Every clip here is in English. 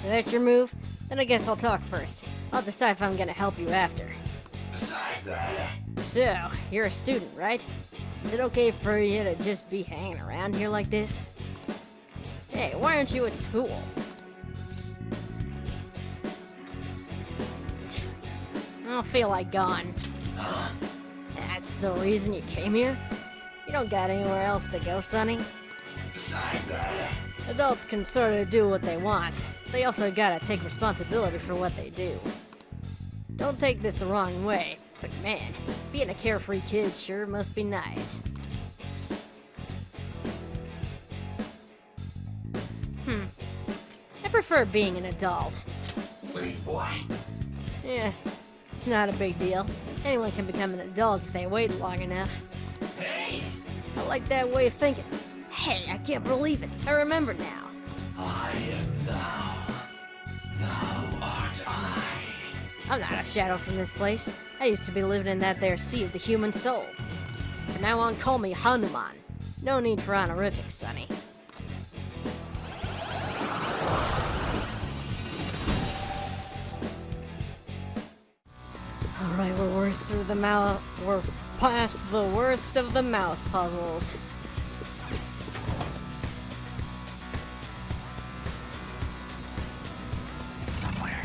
So that's your move? Then I guess I'll talk first. I'll decide if I'm gonna help you after. Besides that, So, you're a student, right? Is it okay for you to just be hanging around here like this? Hey, why aren't you at school? I don't feel like going. That's the reason you came here? You don't got anywhere else to go, Sonny? besides that, Adults can sort of do what they want. They also gotta take responsibility for what they do. Don't take this the wrong way, but man, being a carefree kid sure must be nice. I prefer being an adult. wait, boy. Yeah, it's not a big deal. Anyone can become an adult if they wait long enough. Hey, I like that way of thinking. Hey, I can't believe it. I remember now. I am thou. Thou art I. I'm not a shadow from this place. I used to be living in that there sea of the human soul. From now on, call me Hanuman. No need for honorifics, Sonny. Alright, we're past the worst of the mouse puzzles. It's somewhere.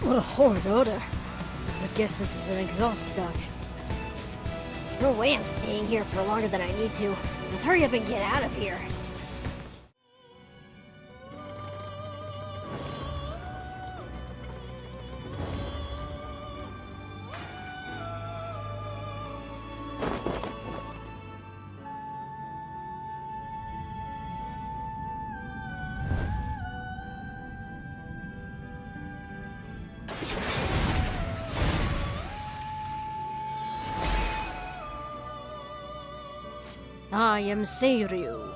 What a horrid odor. I guess this is an exhaust duct. No way I'm staying here for longer than I need to. Let's hurry up and get out of here. I am Seiryu.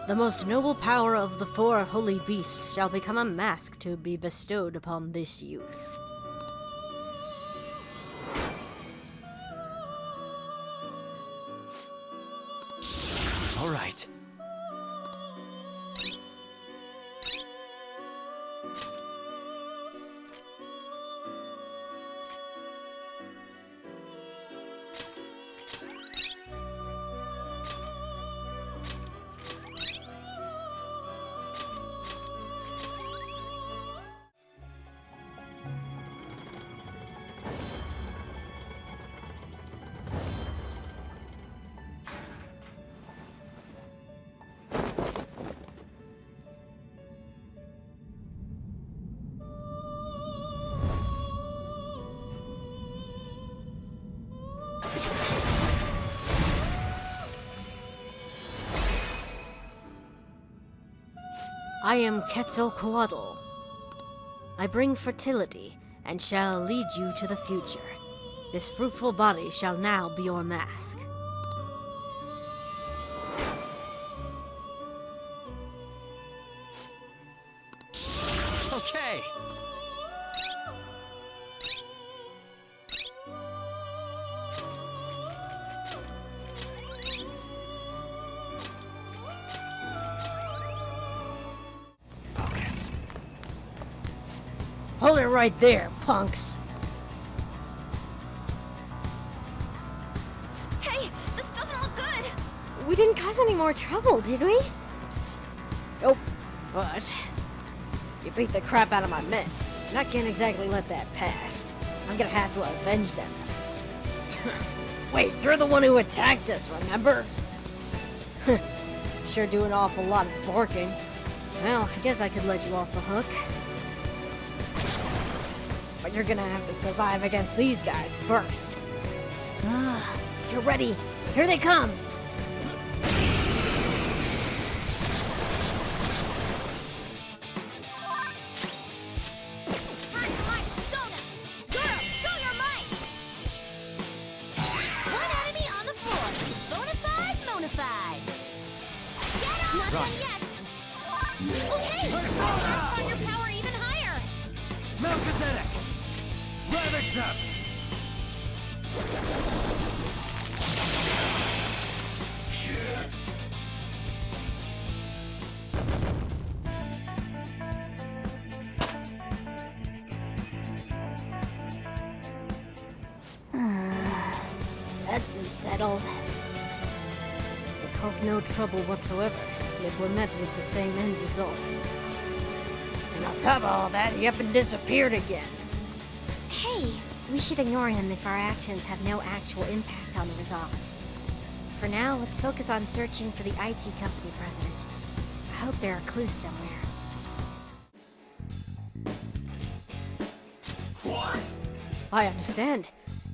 The most noble power of the four holy beasts shall become a mask to be bestowed upon this youth. All right. I am Quetzalcoatl. I bring fertility and shall lead you to the future. This fruitful body shall now be your mask. Okay. Focus. Hold it right there, punks. Hey, this doesn't look good! We didn't cause any more trouble, did we? Nope, but you beat the crap out of my men, and I can't exactly let that pass. I'm gonna have to avenge them. Wait, you're the one who attacked us, remember? Sure do an awful lot of barking. Well, I guess I could let you off the hook. But you're gonna have to survive against these guys first. If you're ready, here they come! Time for my persona! Zoro, show your might! One enemy on the floor. Bonafide, bonafide. Get on! Not done yet! Okay! Let's find your power even higher! Melchizedek! Ravage them! that's been settled. It caused no trouble whatsoever, yet we're met with the same end result. And on top of all that, he up and disappeared again. Hey, we should ignore him if our actions have no actual impact on the results. For now, let's focus on searching for the IT company president. I hope there are clues somewhere. What? I understand.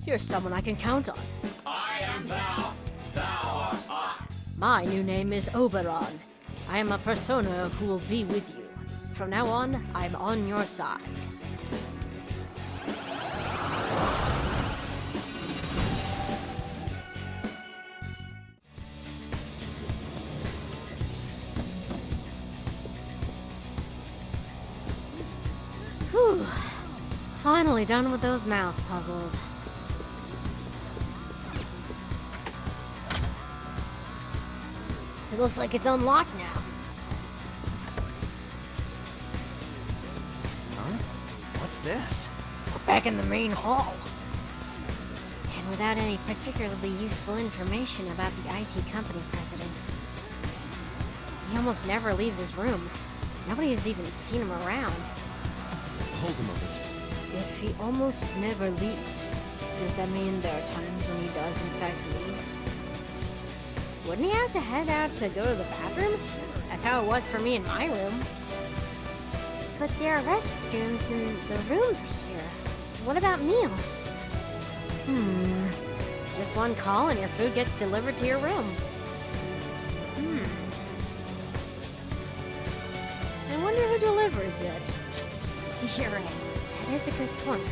You're someone I can count on. I am thou. Thou art I. My new name is Oberon. I am a persona who will be with you. From now on, I'm on your side. Whew. Finally done with those mouse puzzles. It looks like it's unlocked now. Huh? What's this? We're back in the main hall. And without any particularly useful information about the IT company president. He almost never leaves his room. Nobody has even seen him around. Hold a moment. If he almost never leaves, does that mean there are times when he does in fact leave? Wouldn't he have to head out to go to the bathroom? That's how it was for me in my room. But there are restrooms in the rooms here. What about meals? Just one call and your food gets delivered to your room. I wonder who delivers it. You're right. That is a good point.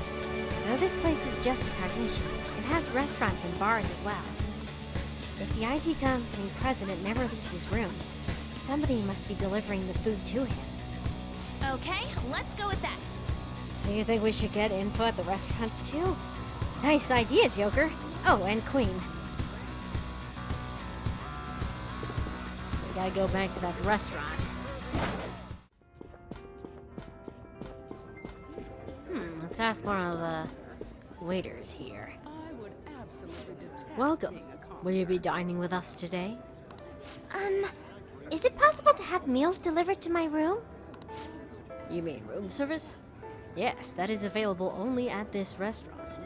Though this place is just a cognition, it has restaurants and bars as well. If the IT company president never leaves his room, somebody must be delivering the food to him. Okay, let's go with that. So you think we should get info at the restaurants too? Nice idea, Joker. Oh, and Queen. We gotta go back to that restaurant. Let's ask one of the waiters here. Welcome. Will you be dining with us today? Is it possible to have meals delivered to my room? You mean room service? Yes, that is available only at this restaurant.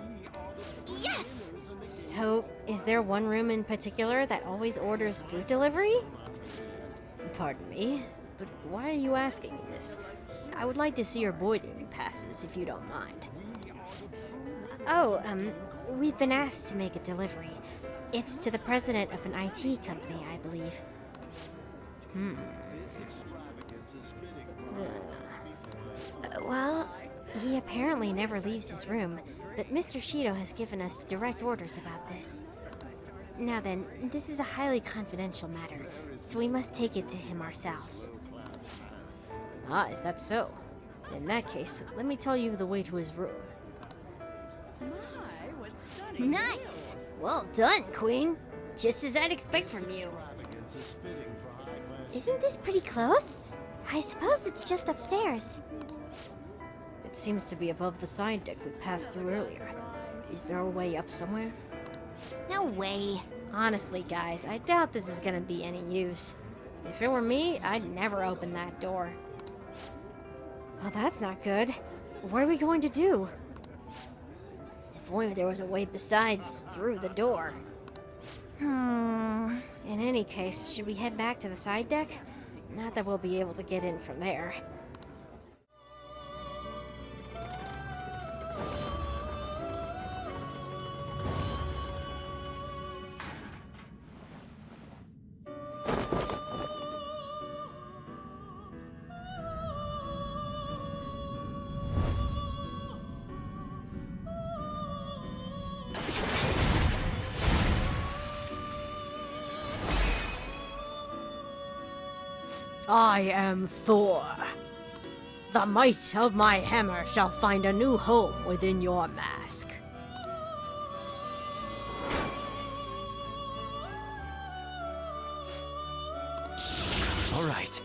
Yes! So, is there one room in particular that always orders food delivery? Pardon me, but why are you asking me this? I would like to see your boarding passes, if you don't mind. Oh, we've been asked to make a delivery. It's to the president of an IT company, I believe. Well, he apparently never leaves his room, but Mr. Shido has given us direct orders about this. Now then, this is a highly confidential matter, so we must take it to him ourselves. Ah, is that so? In that case, let me tell you the way to his room. Nice! Well done, Queen. Just as I'd expect from you. Isn't this pretty close? I suppose it's just upstairs. It seems to be above the side deck we passed through earlier. Is there a way up somewhere? No way. Honestly, guys, I doubt this is gonna be any use. If it were me, I'd never open that door. Well, that's not good. What are we going to do? If only there was a way besides through the door. In any case, should we head back to the side deck? Not that we'll be able to get in from there. I am Thor. The might of my hammer shall find a new home within your mask. All right.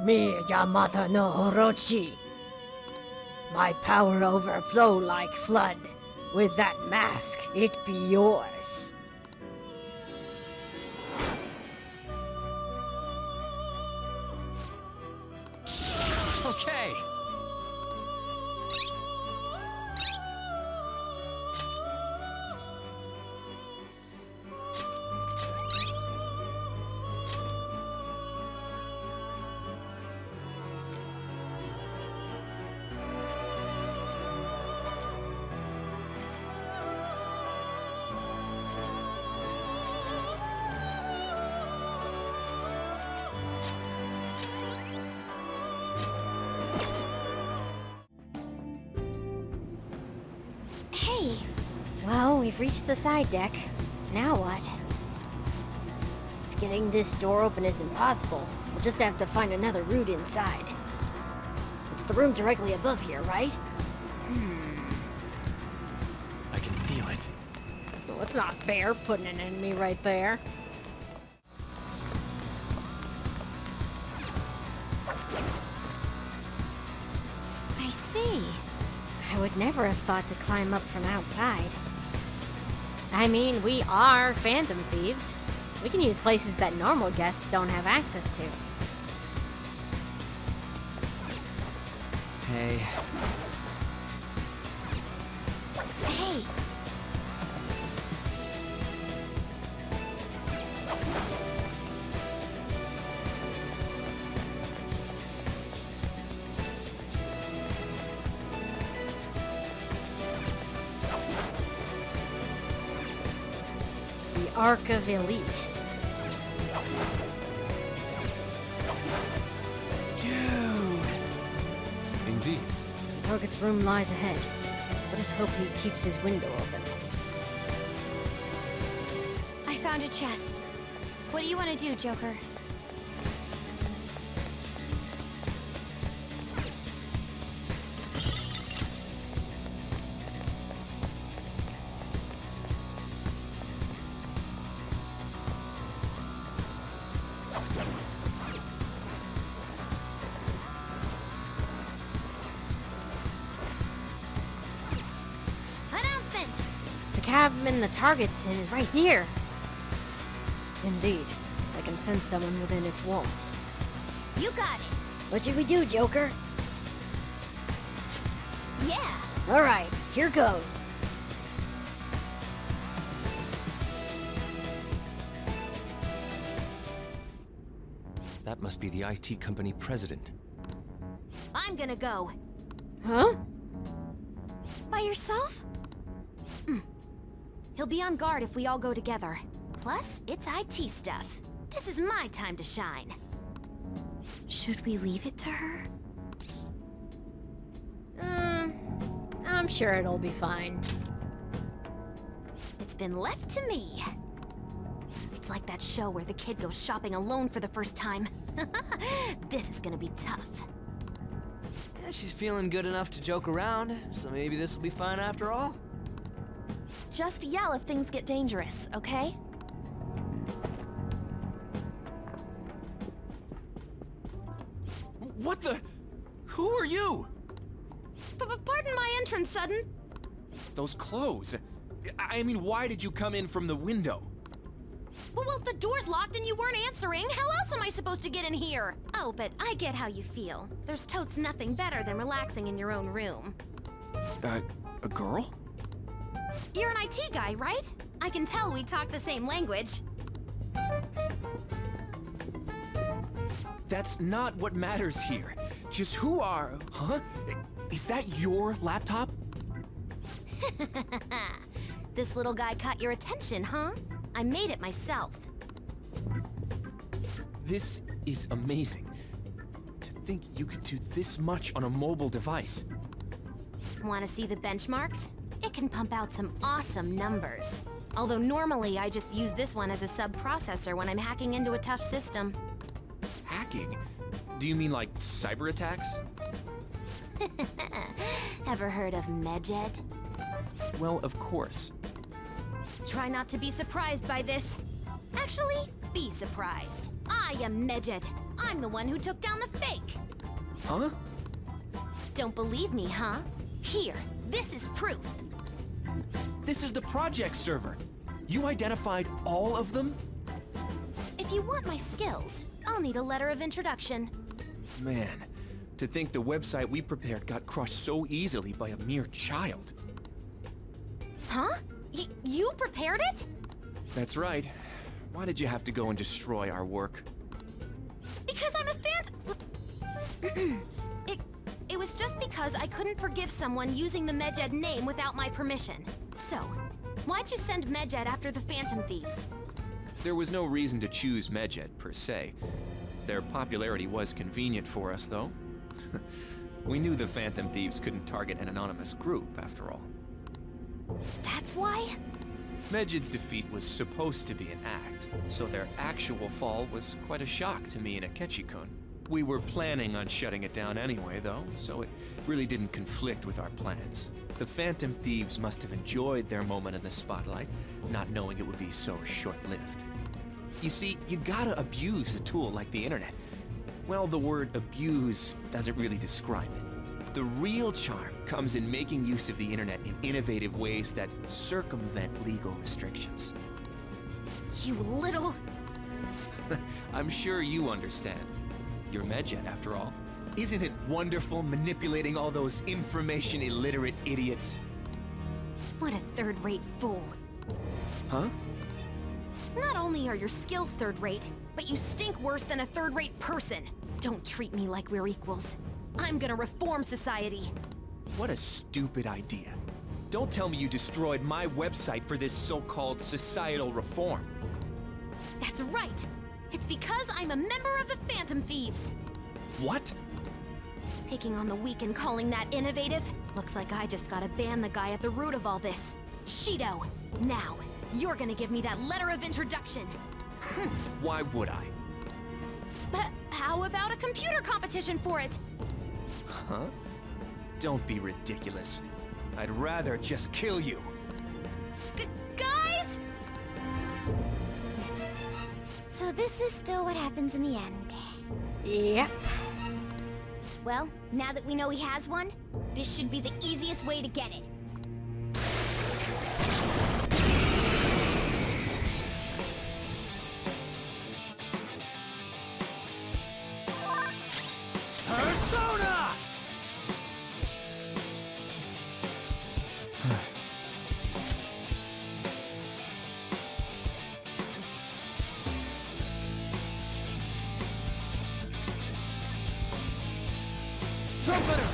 Me, Yamata no Orochi. My power overflow like flood. With that mask, it be yours. Okay. Hey, Well, we've reached the side deck. Now what? If getting this door open is impossible, we'll just have to find another route inside. It's the room directly above here, right? I can feel it. Well, it's not fair putting an enemy right there. I see. I would never have thought to climb up from outside. I mean, we are phantom thieves. We can use places that normal guests don't have access to. Hey. Hey, The Ark of Elite. Dude. Indeed. The target's room lies ahead. Let us hope he keeps his window open. I found a chest. What do you want to do, Joker? Announcement! The cabin the target's in is right here. Indeed. I can sense someone within its walls. You got it. What should we do, Joker? Yeah. Alright, here goes. That must be the IT company president. I'm gonna go. Huh? By yourself? He'll be on guard if we all go together. Plus, it's IT stuff. This is my time to shine. Should we leave it to her? I'm sure it'll be fine. It's been left to me. It's like that show where the kid goes shopping alone for the first time. This is gonna be tough. Yeah, she's feeling good enough to joke around, so maybe this will be fine after all. Just yell if things get dangerous, okay? What the? Who are you? Pardon my entrance, sudden. Those clothes. I mean, why did you come in from the window? Well, the door's locked and you weren't answering. How else am I supposed to get in here? Oh, but I get how you feel. There's totes nothing better than relaxing in your own room. A girl? You're an IT guy, right? I can tell we talk the same language. That's not what matters here. Just who are... Huh? Is that your laptop? This little guy caught your attention, huh? I made it myself. This is amazing. To think you could do this much on a mobile device. Want to see the benchmarks? It can pump out some awesome numbers. Although normally I just use this one as a sub-processor when I'm hacking into a tough system. Hacking? Do you mean like cyber attacks? Ever heard of Medjed? Well, of course. Try not to be surprised by this. Actually, be surprised. I am Medjed. I'm the one who took down the fake. Huh? Don't believe me, huh? Here, this is proof. This is the project server. You identified all of them? If you want my skills, I'll need a letter of introduction. Man, to think the website we prepared got crushed so easily by a mere child. Huh? You prepared it? That's right. Why did you have to go and destroy our work? Because I'm a fan. It was just because I couldn't forgive someone using the Medjed name without my permission. So, why'd you send Medjed after the Phantom Thieves? There was no reason to choose Medjed, per se. Their popularity was convenient for us, though. We knew the Phantom Thieves couldn't target an anonymous group, after all. That's why? Medjed's defeat was supposed to be an act, so their actual fall was quite a shock to me and Akechi-kun. We were planning on shutting it down anyway, though, so it really didn't conflict with our plans. The Phantom Thieves must have enjoyed their moment in the spotlight, not knowing it would be so short-lived. You see, you gotta abuse a tool like the internet. Well, the word abuse doesn't really describe it. The real charm comes in making use of the internet in innovative ways that circumvent legal restrictions. You little... I'm sure you understand. You're Medjed, after all. Isn't it wonderful manipulating all those information-illiterate idiots? What a third-rate fool. Huh? Not only are your skills third-rate, but you stink worse than a third-rate person. Don't treat me like we're equals. I'm gonna reform society. What a stupid idea. Don't tell me you destroyed my website for this so-called societal reform. That's right. It's because I'm a member of the Phantom Thieves. What? Picking on the weak and calling that innovative? Looks like I just gotta ban the guy at the root of all this. Shido, now, you're gonna give me that letter of introduction. Why would I? But how about a computer competition for it? Huh? Don't be ridiculous. I'd rather just kill you. Guys? So this is still what happens in the end. Yep. Well, now that we know he has one, this should be the easiest way to get it. Persona! Trumpeter!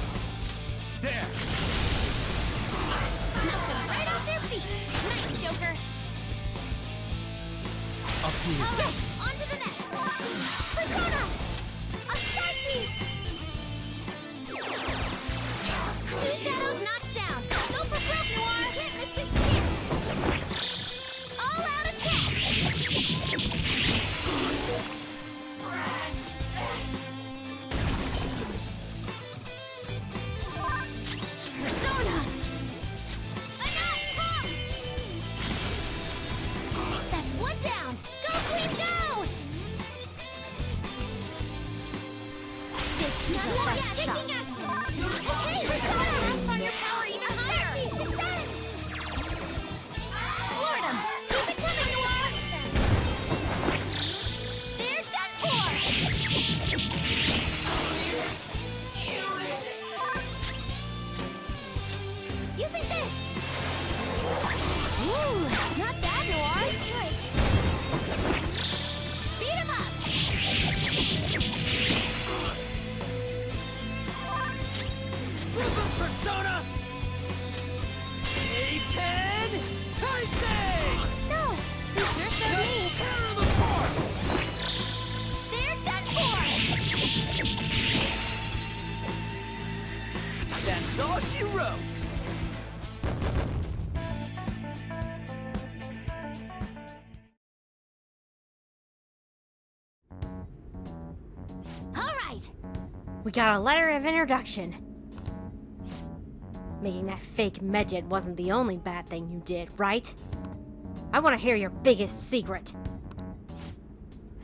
There! Knock them right off their feet. Nice, Joker. Up to you. All right, on to the next. Persona! Asachi! Two shadows knocked down. Go for broke, Noir. Can't miss this chance. All out attack. Persona! Enough! That's one down. Go, Queen, go! This is a fresh shot. Taking action. Okay, Persona! Find your power even higher. Descend! Lord 'em. Keep it coming, Noir. They're done for. Using this. Ooh, not bad, Noir. Good choice. Beat 'em up. Rhythm Persona! A10! Taisei! Let's go. You sure showed me. Tear them apart! They're done for. That's all she wrote! All right. We got a letter of introduction. Making that fake Medjed wasn't the only bad thing you did, right? I want to hear your biggest secret.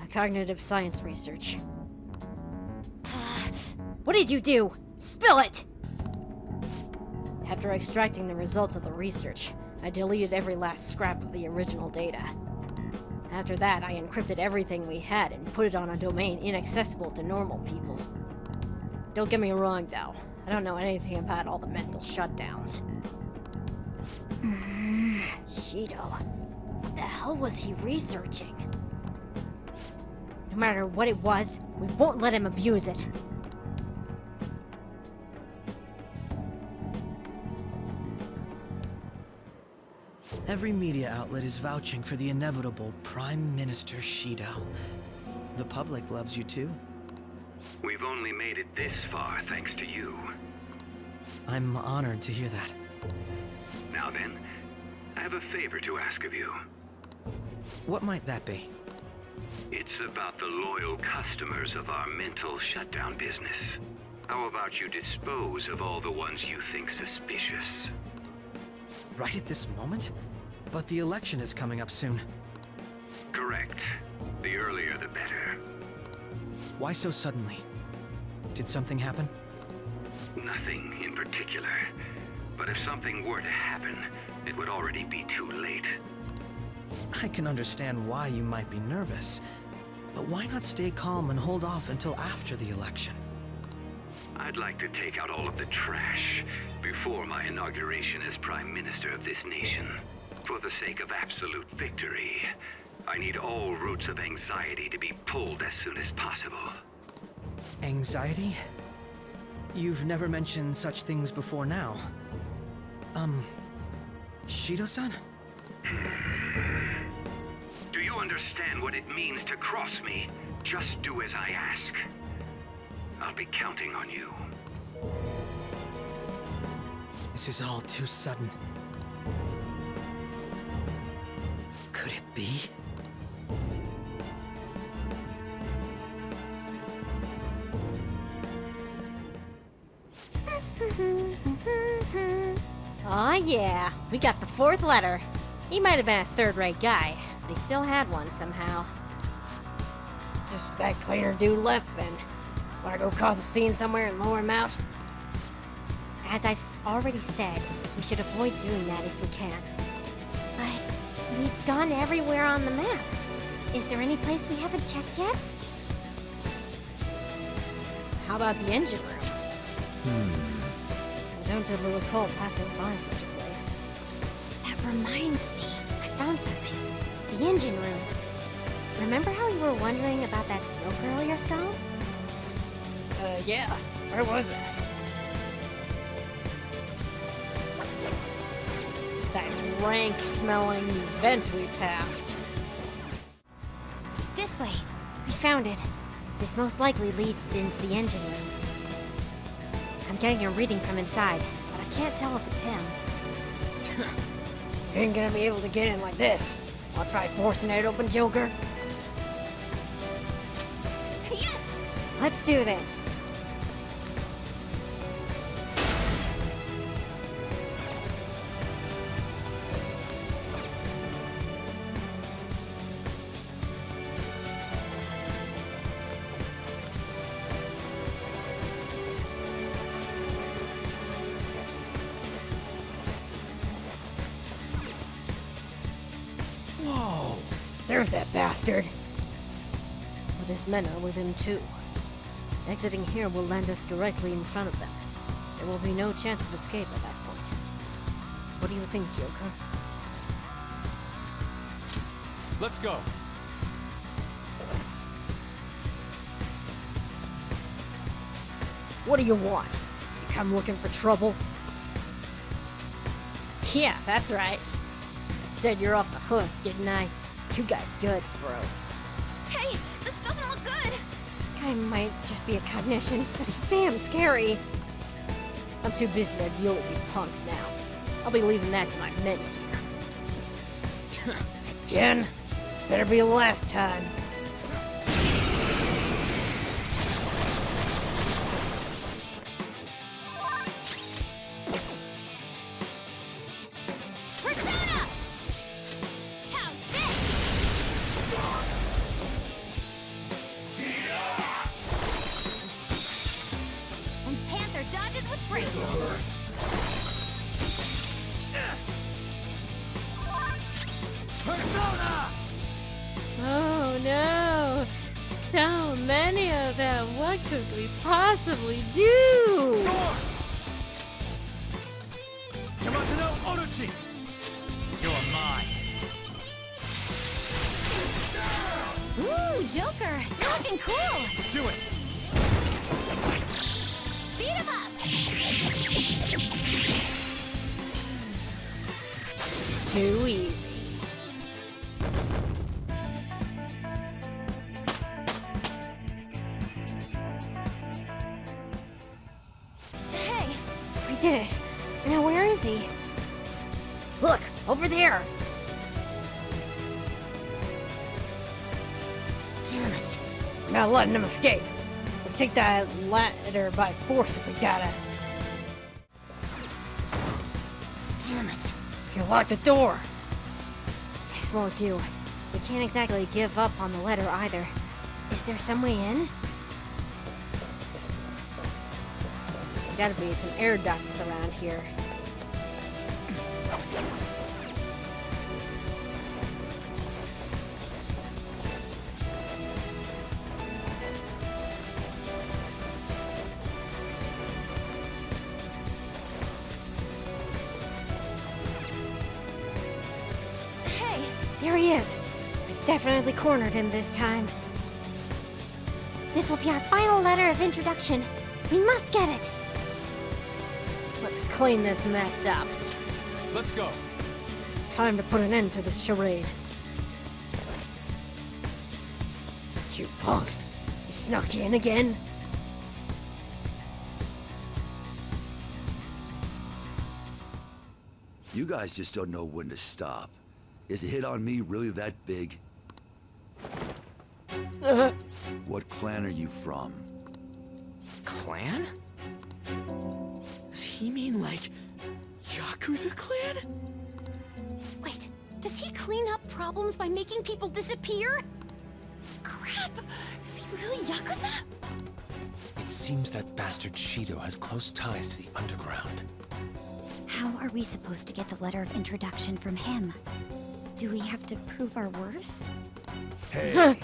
The cognitive science research. What did you do? Spill it! After extracting the results of the research, I deleted every last scrap of the original data. After that, I encrypted everything we had and put it on a domain inaccessible to normal people. Don't get me wrong, though. I don't know anything about all the mental shutdowns. Shido. What the hell was he researching? No matter what it was, we won't let him abuse it. Every media outlet is vouching for the inevitable Prime Minister Shido. The public loves you too. We've only made it this far thanks to you. I'm honored to hear that. Now then, I have a favor to ask of you. What might that be? It's about the loyal customers of our mental shutdown business. How about you dispose of all the ones you think suspicious? Right at this moment? But the election is coming up soon. Correct. The earlier the better. Why so suddenly? Did something happen? Nothing in particular. But if something were to happen, it would already be too late. I can understand why you might be nervous. But why not stay calm and hold off until after the election? I'd like to take out all of the trash before my inauguration as Prime Minister of this nation. For the sake of absolute victory, I need all roots of anxiety to be pulled as soon as possible. Anxiety? You've never mentioned such things before now. Shido-san? Do you understand what it means to cross me? Just do as I ask. I'll be counting on you. This is all too sudden. Could it be? Aw, yeah. We got the fourth letter. He might have been a third-rate guy, but he still had one somehow. Just that cleaner dude left then. Wanna go cause a scene somewhere and lure him out? As I've already said, we should avoid doing that if we can. But We've gone everywhere on the map. is there any place we haven't checked yet? How about the engine room? I don't ever recall passing by such a place. That reminds me. I found something. The engine room. Remember how you were wondering about that smoke earlier, Skull? Yeah. Where was that? It's that rank-smelling vent we passed. This way. We found it. This most likely leads into the engine room. I'm getting a reading from inside, but I can't tell if it's him. You ain't gonna be able to get in like this. I'll try forcing it open, Joker. Yes! Let's do that. Whoa! There's that bastard. But his men are with him too. Exiting here will land us directly in front of them. There will be no chance of escape at that point. What do you think, Joker? Let's go. What do you want? You come looking for trouble? Yeah, that's right. I said you're off the hook, didn't I? You got guts, bro. Hey, this doesn't look good. This guy might just be a cognition, but he's damn scary. I'm too busy to deal with you punks now. I'll be leaving that to my men here. Again? This better be the last time. Persona! How's this? So many of them. What could we possibly do? Yamato Orochi! You're mine. Ooh, Joker, you're looking cool. Do it! Beat him up. Too easy. Hey, We did it. Now where is he? Look, over there. Damn it. I'm not letting him escape. Let's take that ladder by force if we gotta. Damn it. You locked the door. This won't do. We can't exactly give up on the letter either. Is there some way in? There's gotta be some air ducts around here. hey, There he is. We've definitely cornered him this time. This will be our final letter of introduction. We must get it. Let's clean this mess up. Let's go. It's time to put an end to this charade. You punks! You snuck in again? You guys just don't know when to stop. Is a hit on me really that big? What clan are you from? Clan? Does he mean like Yakuza clan? wait, does he clean up problems by making people disappear? Crap! Is he really Yakuza? It seems that bastard Shido has close ties to the underground. How are we supposed to get the letter of introduction from him? Do we have to prove our worth? Hey!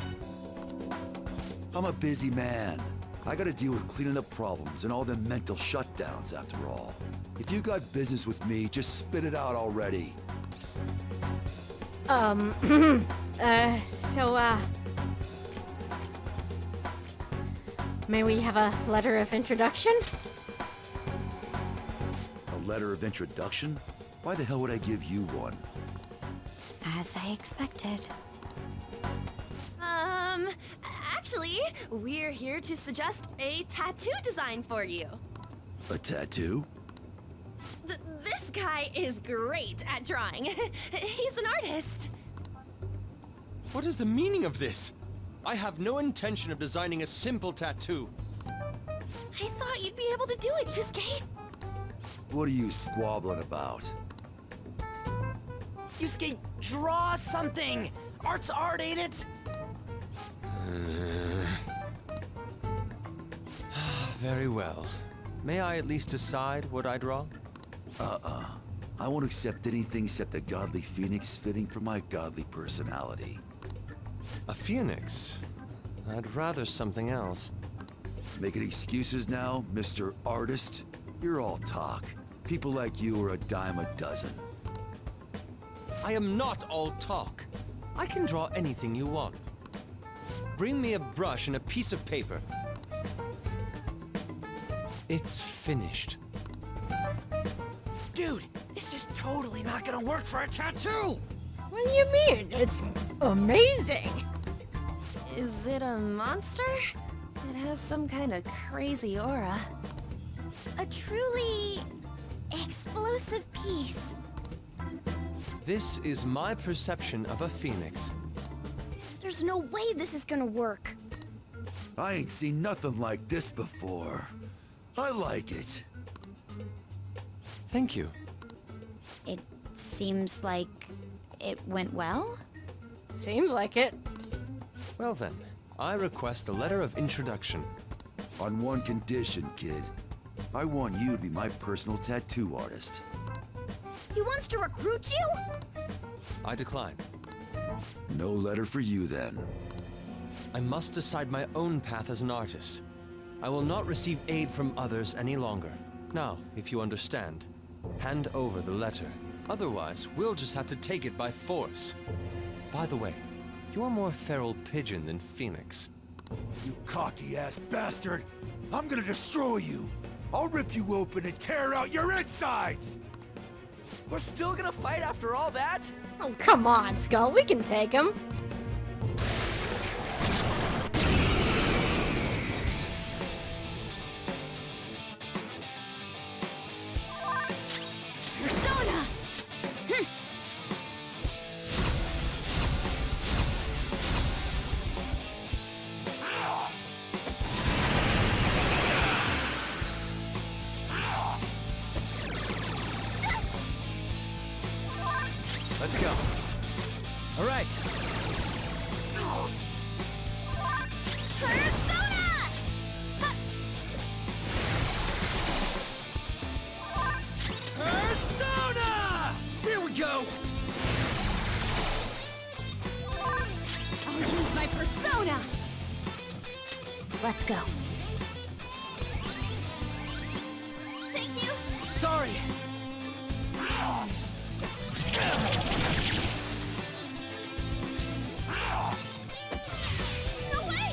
I'm a busy man. I gotta deal with cleaning up problems and all them mental shutdowns after all. If you got business with me, just spit it out already. May we have a letter of introduction? A letter of introduction? Why the hell would I give you one? As I expected. Actually, we're here to suggest a tattoo design for you. A tattoo? This guy is great at drawing. He's an artist. What is the meaning of this? I have no intention of designing a simple tattoo. I thought you'd be able to do it, Yusuke. What are you squabbling about? Yusuke, draw something! Art's art, ain't it? Very well. May I at least decide what I draw? I won't accept anything except a godly phoenix fitting for my godly personality. A phoenix? I'd rather something else. Making excuses now, Mr. Artist? You're all talk. People like you are a dime a dozen. I am not all talk. I can draw anything you want. Bring me a brush and a piece of paper. It's finished. Dude, this is totally not gonna work for a tattoo! What do you mean? It's amazing! Is it a monster? It has some kind of crazy aura. A truly explosive piece. This is my perception of a phoenix. There's no way this is gonna work. I ain't seen nothing like this before. I like it. Thank you. It seems like it went well? Seems like it. Well then, I request a letter of introduction. On one condition, kid. I want you to be my personal tattoo artist. He wants to recruit you? I decline. No letter for you then. I must decide my own path as an artist. I will not receive aid from others any longer. Now, if you understand, hand over the letter. Otherwise, we'll just have to take it by force. By the way, you're more feral pigeon than Phoenix. You cocky-ass bastard! I'm gonna destroy you! I'll rip you open and tear out your insides! We're still gonna fight after all that? Oh, come on, Skull. We can take him. Persona! Hm. Let's go. All right. Persona! Persona! Here we go! I'll use my persona! Let's go. Thank you! Sorry! No way!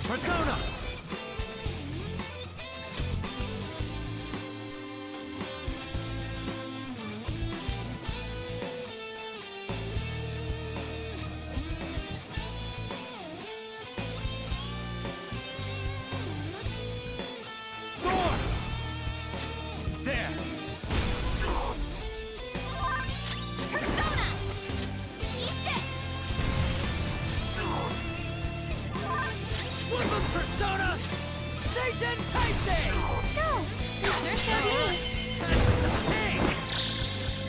Persona! Thor! There! Persona! Eat this! Flip of Persona! Satan Taisei! Let's go! You sure showed me! Time for some pain!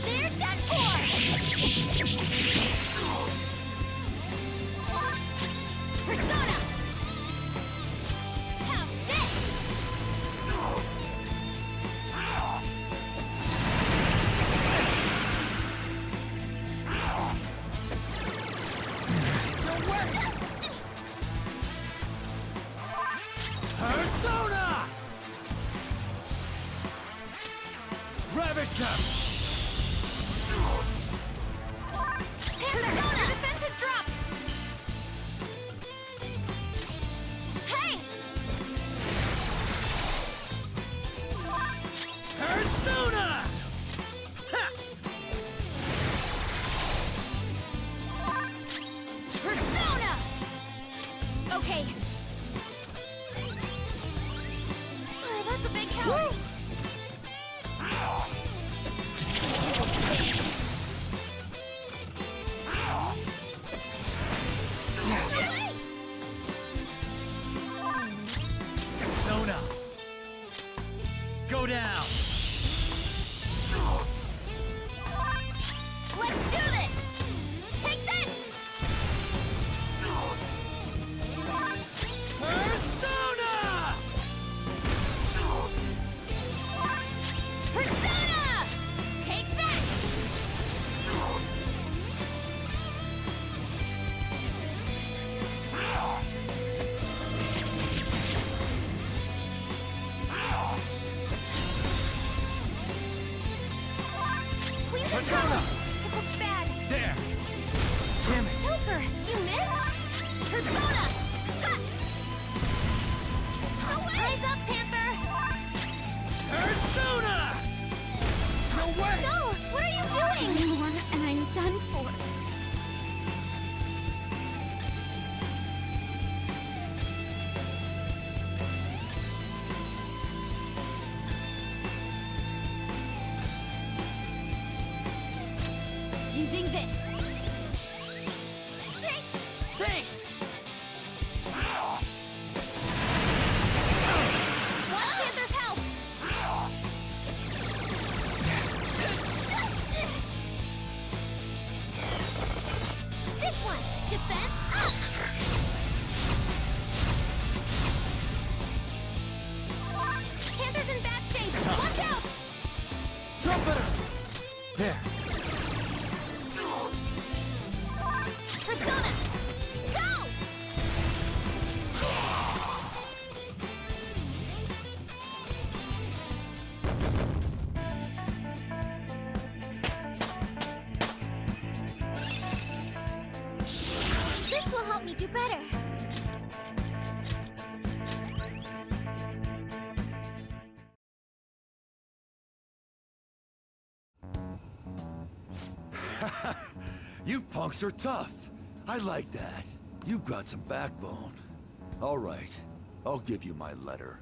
There's that four! Persona! How's this? Persona! Ravage them! Persona! Your defense is dropped! Hey! Persona! Ha! Persona! Okay. Oh, that's a big help. Persona! Go down! Let's do this! Take this! Persona! Persona! Take that! Queen's Persona! It looks bad. There! Damn it! Joker, you missed? Persona! Ha! Eyes up, Panther! Persona! No way! No! What are you doing? One more, and I'm done for. Using this. Thanks! Thanks! Black Panther's help! This one! Defense up! Panther's in bad shape! Watch out! Trumpeter! There! Persona! me do better. You punks are tough. I like that. You've got some backbone. All right, I'll give you my letter.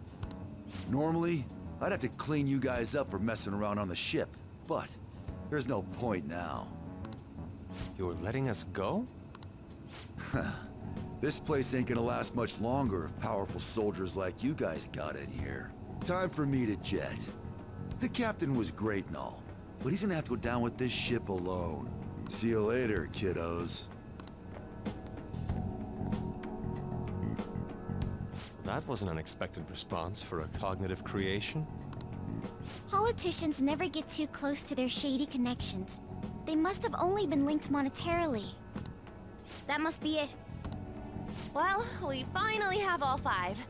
Normally, I'd have to clean you guys up for messing around on the ship, but there's no point now. You're letting us go? This place ain't gonna last much longer if powerful soldiers like you guys got in here. Time for me to jet. The captain was great and all, but he's gonna have to go down with this ship alone. See you later, kiddos. That was an unexpected response for a cognitive creation. Politicians never get too close to their shady connections. They must have only been linked monetarily. That must be it. Well, we finally have all 5.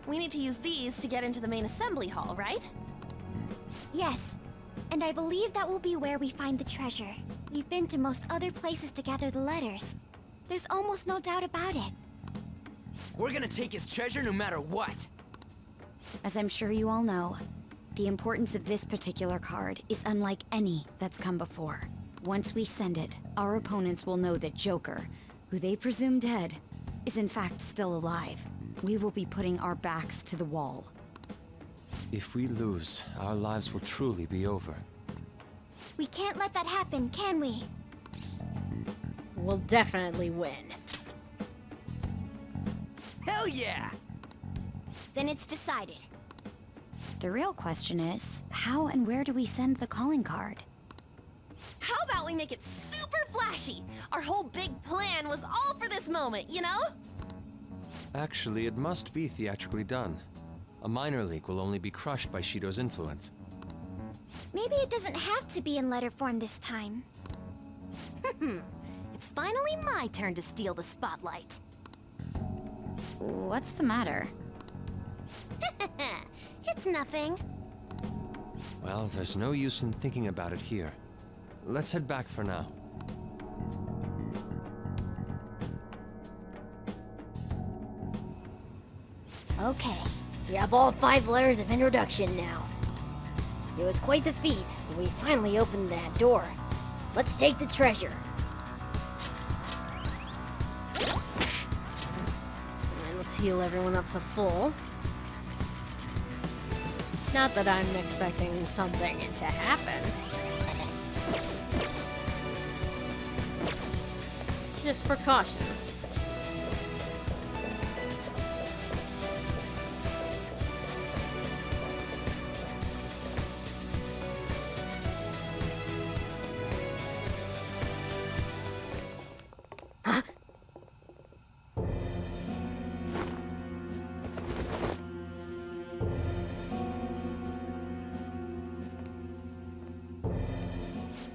We need to use these to get into the main assembly hall, right? Yes, and I believe that will be where we find the treasure. We've been to most other places to gather the letters. There's almost no doubt about it. We're gonna take his treasure no matter what. As I'm sure you all know, the importance of this particular card is unlike any that's come before. Once we send it, our opponents will know that Joker, who they presume dead, is in fact still alive. We will be putting our backs to the wall. If we lose, our lives will truly be over. We can't let that happen, can we? We'll definitely win. Hell yeah! Then it's decided. The real question is, how and where do we send the calling card? How about we make it super flashy? Our whole big plan was all for this moment, you know? Actually, it must be theatrically done. A minor leak will only be crushed by Shido's influence. Maybe it doesn't have to be in letter form this time. It's finally my turn to steal the spotlight. What's the matter? It's nothing. Well, there's no use in thinking about it here. Let's head back for now. Okay, we have all 5 letters of introduction now. It was quite the feat, but we finally opened that door. Let's take the treasure. And let's heal everyone up to full. Not that I'm expecting something to happen. Just precaution.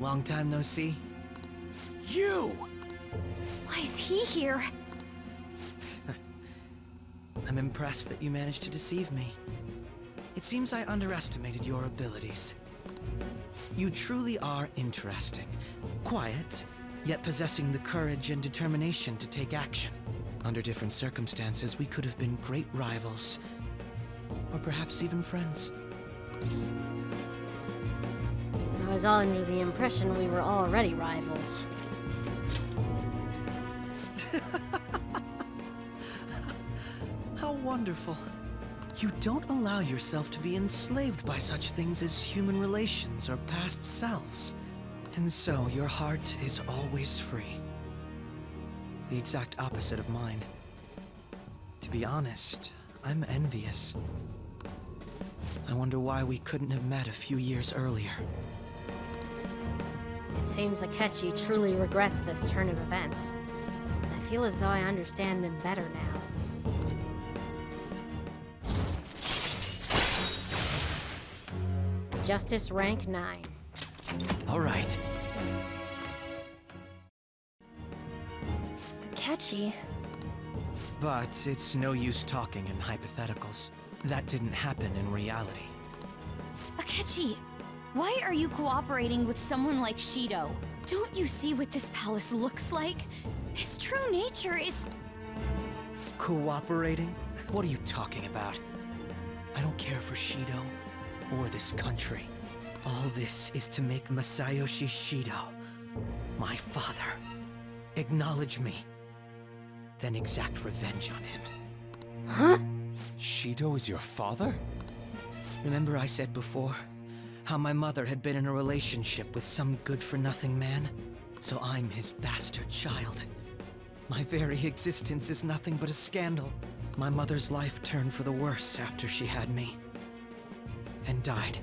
Long time no see. You! Why is he here? I'm impressed that you managed to deceive me. It seems I underestimated your abilities. You truly are interesting. Quiet, yet possessing the courage and determination to take action. Under different circumstances, we could have been great rivals. Or perhaps even friends. I was all under the impression we were already rivals. How wonderful. You don't allow yourself to be enslaved by such things as human relations or past selves. And so your heart is always free. The exact opposite of mine. To be honest, I'm envious. I wonder why we couldn't have met a few years earlier. It seems Akechi truly regrets this turn of events. I feel as though I understand him better now. Justice rank 9. All right. Catchy. But it's no use talking in hypotheticals. That didn't happen in reality. Akechi, why are you cooperating with someone like Shido? Don't you see what this palace looks like? His true nature is... Cooperating? What are you talking about? I don't care for Shido or this country. All this is to make Masayoshi Shido, my father, acknowledge me, then exact revenge on him. Huh? Shido is your father? Remember I said before, how my mother had been in a relationship with some good-for-nothing man? So I'm his bastard child. My very existence is nothing but a scandal. My mother's life turned for the worse after she had me. And died.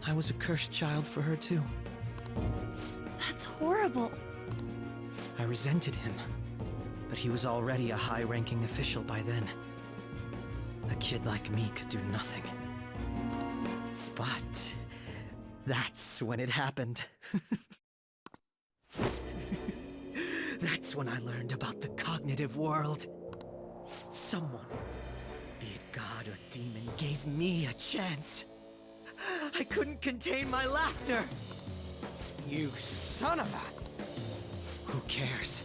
I was a cursed child for her too. That's horrible. I resented him, but he was already a high-ranking official by then. A kid like me could do nothing. But that's when it happened. That's when I learned about the cognitive world. Someone, be it God or demon, gave me a chance. I couldn't contain my laughter. You son of a... Who cares?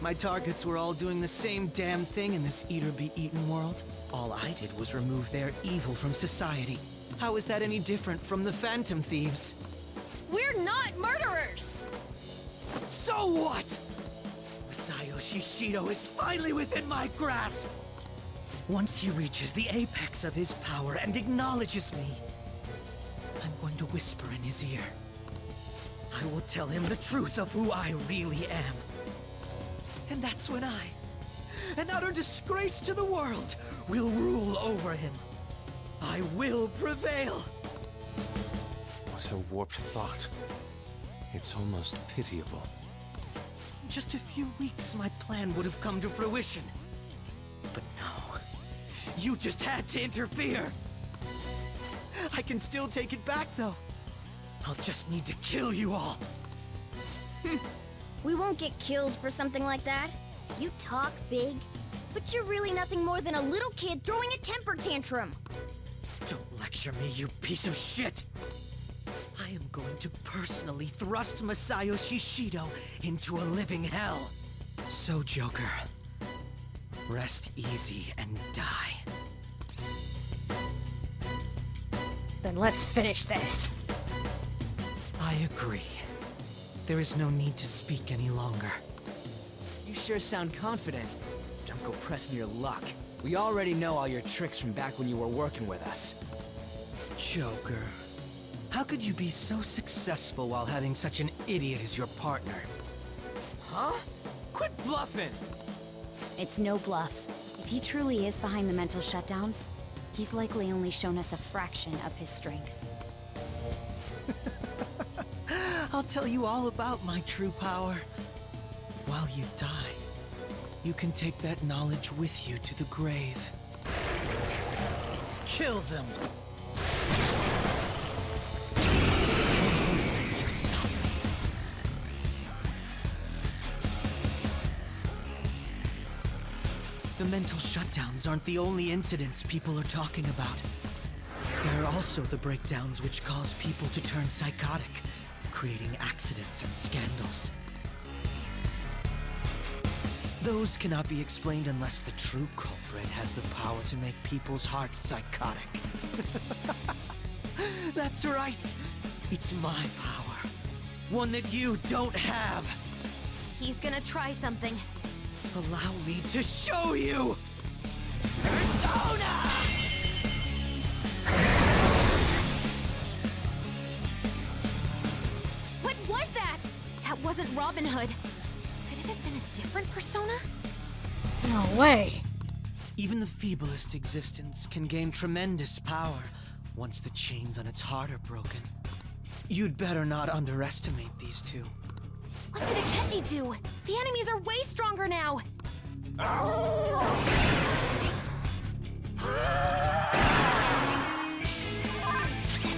My targets were all doing the same damn thing in this eat-or-be-eaten world. All I did was remove their evil from society. How is that any different from the Phantom Thieves? We're not murderers! So what? Masayoshi Shido is finally within my grasp! Once he reaches the apex of his power and acknowledges me, I'm going to whisper in his ear. I will tell him the truth of who I really am. And that's when I, an utter disgrace to the world, will rule over him. I will prevail! What a warped thought. It's almost pitiable. In just a few weeks, my plan would have come to fruition. But no. You just had to interfere! I can still take it back, though. I'll just need to kill you all. We won't get killed for something like that. You talk big, but you're really nothing more than a little kid throwing a temper tantrum. Don't lecture me, you piece of shit! I am going to personally thrust Masayoshi Shido into a living hell. So, Joker, rest easy and die. Then let's finish this. I agree. There is no need to speak any longer. You sure sound confident. Don't go pressing your luck. We already know all your tricks from back when you were working with us. Joker, how could you be so successful while having such an idiot as your partner? Huh? Quit bluffing! It's no bluff. If he truly is behind the mental shutdowns, he's likely only shown us a fraction of his strength. I'll tell you all about my true power. While you die, you can take that knowledge with you to the grave. Kill them! Stop. The mental shutdowns aren't the only incidents people are talking about. There are also the breakdowns which cause people to turn psychotic, creating accidents and scandals. Those cannot be explained unless the true culprit has the power to make people's hearts psychotic. That's right! It's my power. One that you don't have! He's gonna try something. Allow me to show you! Persona! What was that? That wasn't Robin Hood. Could it have been a different persona? No way. Even the feeblest existence can gain tremendous power once the chains on its heart are broken. You'd better not underestimate these two. What did Akechi do? The enemies are way stronger now.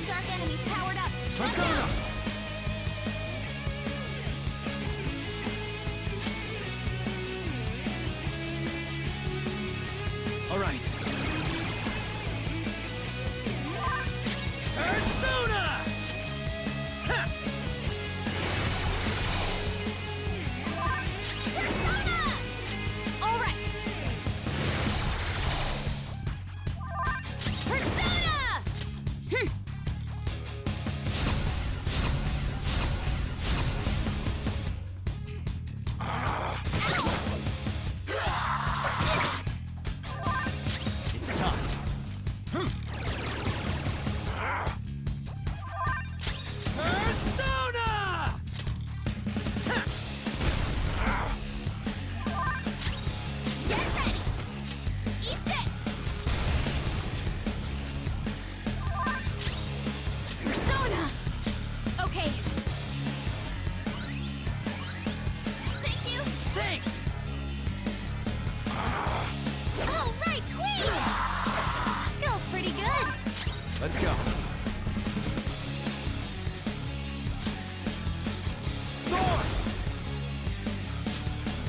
Dark enemies powered up. Persona! All right. Persona! Ha! All right, Thanks! All right, Queen! Skill's pretty good. Let's go. Thor!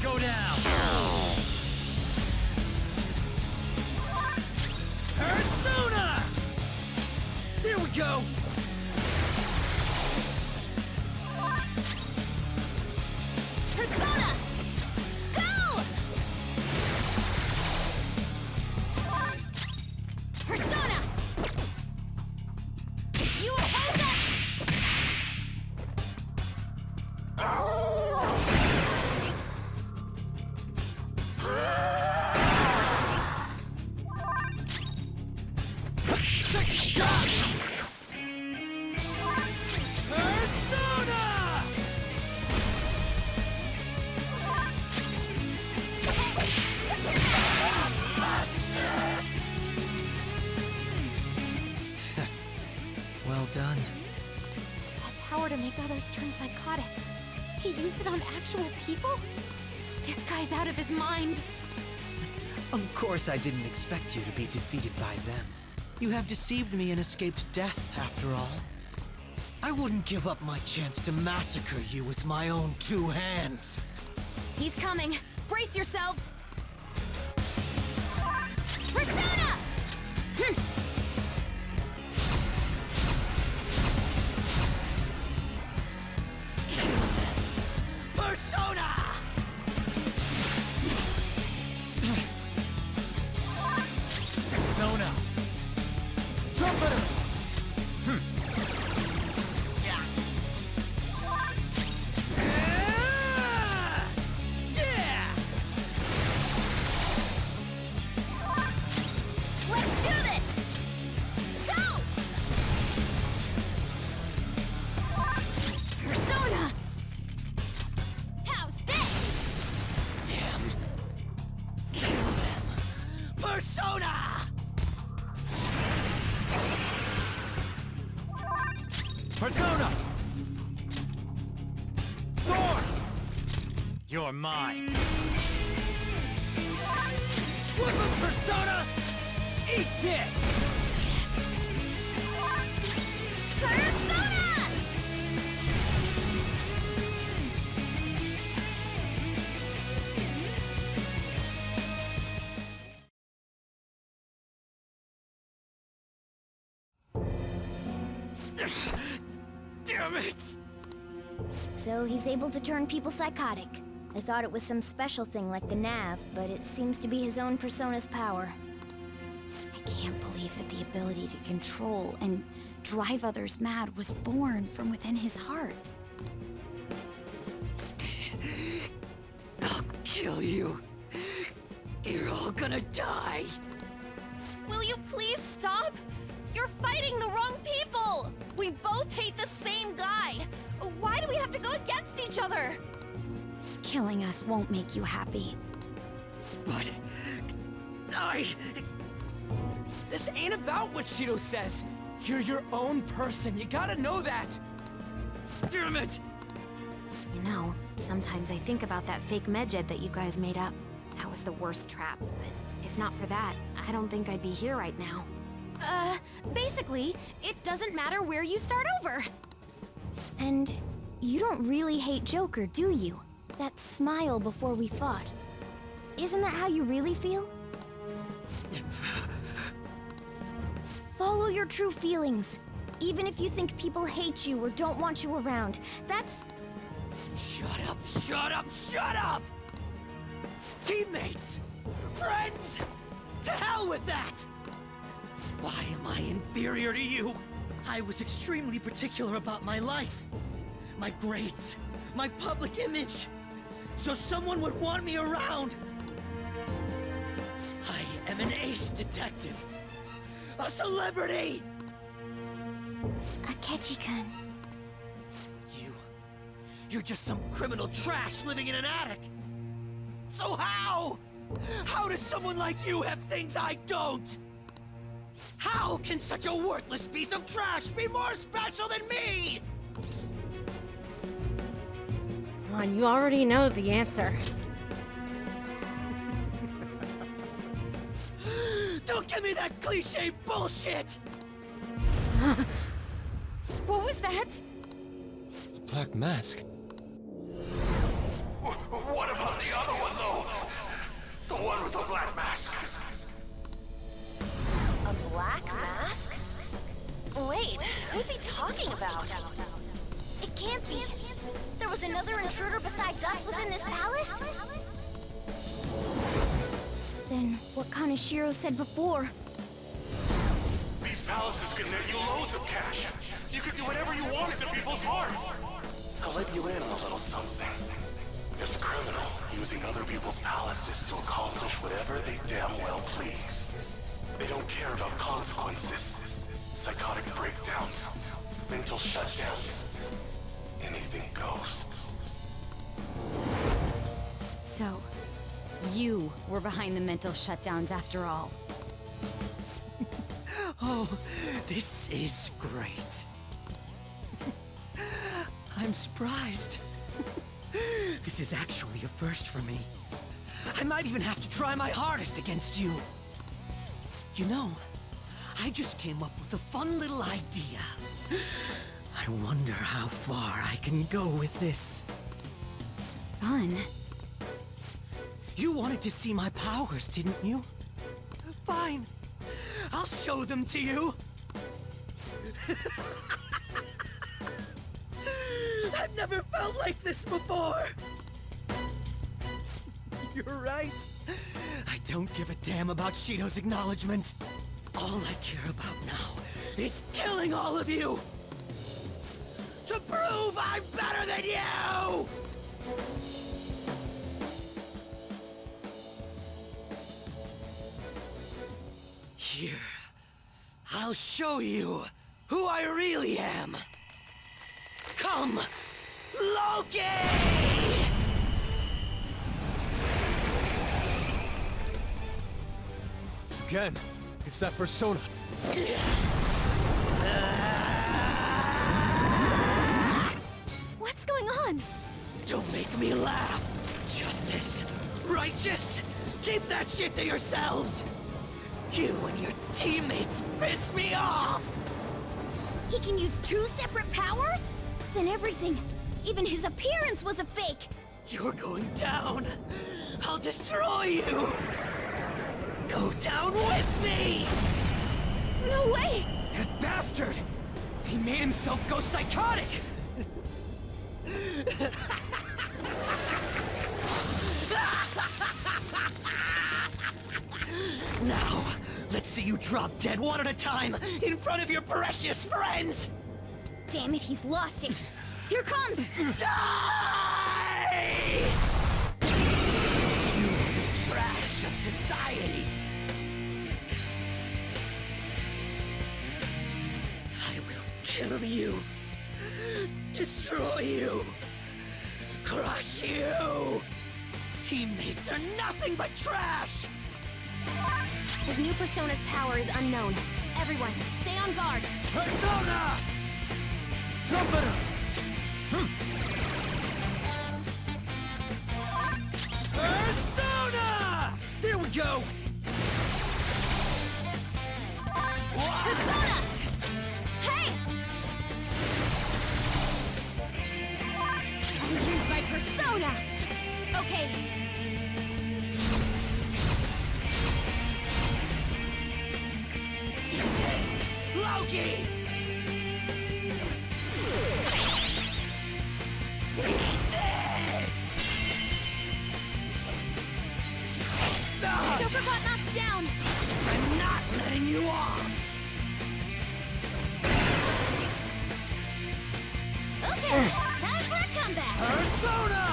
Go down! Persona! There we go! Persona! Go! Persona! You oppose us! Persona! Well done. That power to make others turn psychotic. He used it on actual people? This guy's out of his mind. Of course I didn't expect you to be defeated by them. You have deceived me and escaped death, after all. I wouldn't give up my chance to massacre you with my own 2 hands. He's coming. Brace yourselves. Persona! Persona! Persona! Trumpeter! Yeah! Let's do this! Go! Persona! How's this? Damn. Kill them. Persona! Persona! Thor! You're mine. Flip of Persona! Eat this! Persona! Damn it! So he's able to turn people psychotic. I thought it was some special thing like the Nav, but it seems to be his own Persona's power. I can't believe that the ability to control and drive others mad was born from within his heart. I'll kill you. You're all gonna die. Will you please stop? You're fighting the wrong people! We both hate the same guy! Why do we have to go against each other? Killing us won't make you happy. But This ain't about what Shido says. You're your own person. You gotta know that. damn it! You know, sometimes I think about that fake medjed that you guys made up. That was the worst trap, but if not for that, I don't think I'd be here right now. Basically, it doesn't matter where you start over. And you don't really hate Joker, do you? That smile before we fought. Isn't that how you really feel? Follow your true feelings. Even if you think people hate you or don't want you around. That's... Shut up, shut up, shut up! Teammates! Friends! To hell with that! Why am I inferior to you? I was extremely particular about my life. My grades. My public image. So someone would want me around. I am an ace detective. A celebrity! Akechi-kun. You're just some criminal trash living in an attic. So how? How does someone like you have things I don't? How can such a worthless piece of trash be more special than me? Come on, you already know the answer. Don't give me that cliche bullshit! What was that? A black mask. What about the other one, though? The one with the black mask. A black mask? Wait, who's he talking about? It can't be. There was another intruder besides us within this palace? Then what Kaneshiro said before? These palaces can net you loads of cash. You could do whatever you wanted to people's hearts. I'll let you in on a little something. There's a criminal using other people's palaces to accomplish whatever they damn well please. They don't care about consequences, psychotic breakdowns, mental shutdowns. Anything goes. So, you were behind the mental shutdowns after all. Oh, this is great. I'm surprised. This is actually a first for me. I might even have to try my hardest against you. You know, I just came up with a fun little idea. I wonder how far I can go with this. Fun? You wanted to see my powers, didn't you? Fine. I'll show them to you. I've never felt like this before. You're right. I don't give a damn about Shido's acknowledgement. All I care about now is killing all of you! To prove I'm better than you! Here, I'll show you who I really am. Come, Loki! Again, it's that persona. What's going on? Don't make me laugh. Justice, righteous, keep that shit to yourselves. You and your teammates piss me off. He can use two separate powers? Then everything, even his appearance was a fake. You're going down. I'll destroy you. Go down with me. No way! That bastard! He made himself go psychotic! Now, let's see you drop dead one at a time in front of your precious friends. Damn it, he's lost it. Here comes! Die! You trash of society. I will kill you. Destroy you. Crush you. Teammates are nothing but trash. His new persona's power is unknown. Everyone, stay on guard. Persona! Trumpeter! Persona! There we go! Persona! Hey! Here's my persona! Okay, Loki! Joker got knocked down! I'm not letting you off! Okay, time for a comeback! Persona!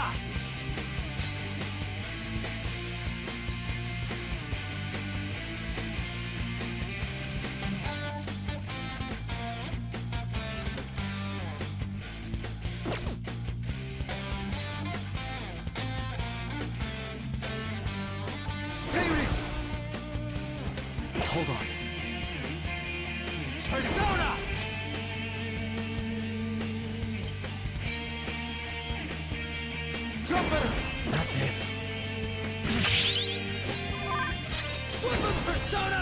Hold on. Persona! Trumpeter! Not this. Flip of Persona!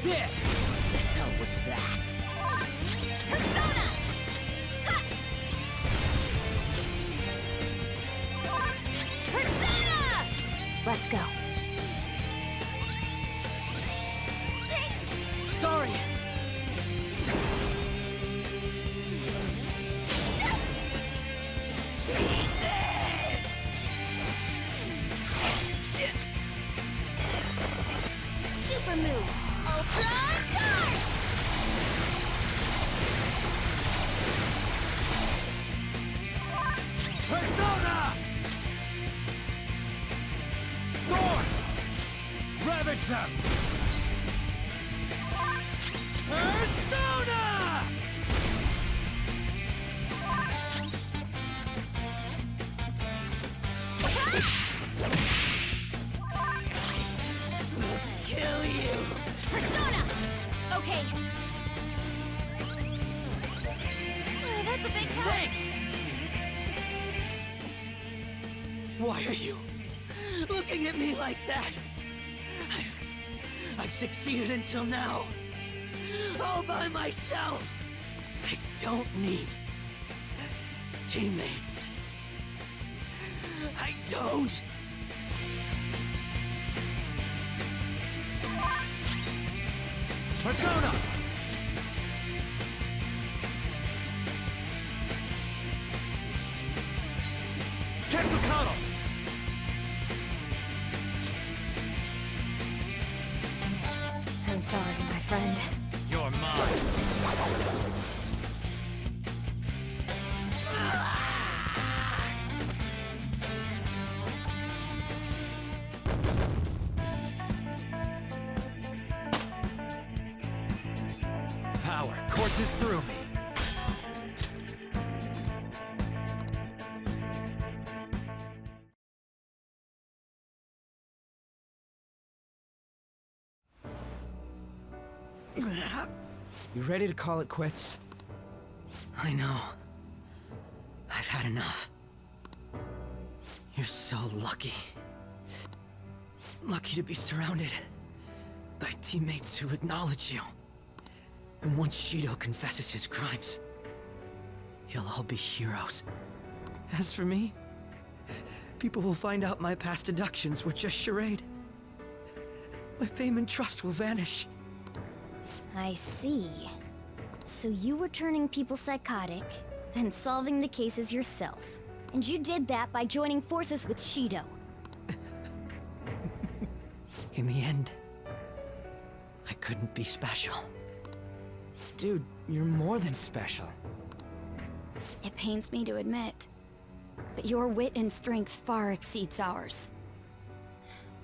This! The hell was that? Persona! Ha! Persona! Let's go. Sorry! Super move! Ultra charge! Persona! Thor! Ravage them! Persona! Kill you! Persona! Okay. Oh, that's a big help. Thanks! Why are you looking at me like that? I've succeeded until now. All by myself. I don't need teammates. I don't. Persona! Quetzalcoatl! I'm sorry, my friend. You're mine. Power courses through me. You ready to call it quits? I know. I've had enough. You're so lucky. Lucky to be surrounded by teammates who acknowledge you. And once Shido confesses his crimes, you'll all be heroes. As for me, people will find out my past deductions were just charade. My fame and trust will vanish. I see. So you were turning people psychotic, then solving the cases yourself. And you did that by joining forces with Shido. In the end, I couldn't be special. Dude, you're more than special. It pains me to admit, but your wit and strength far exceeds ours.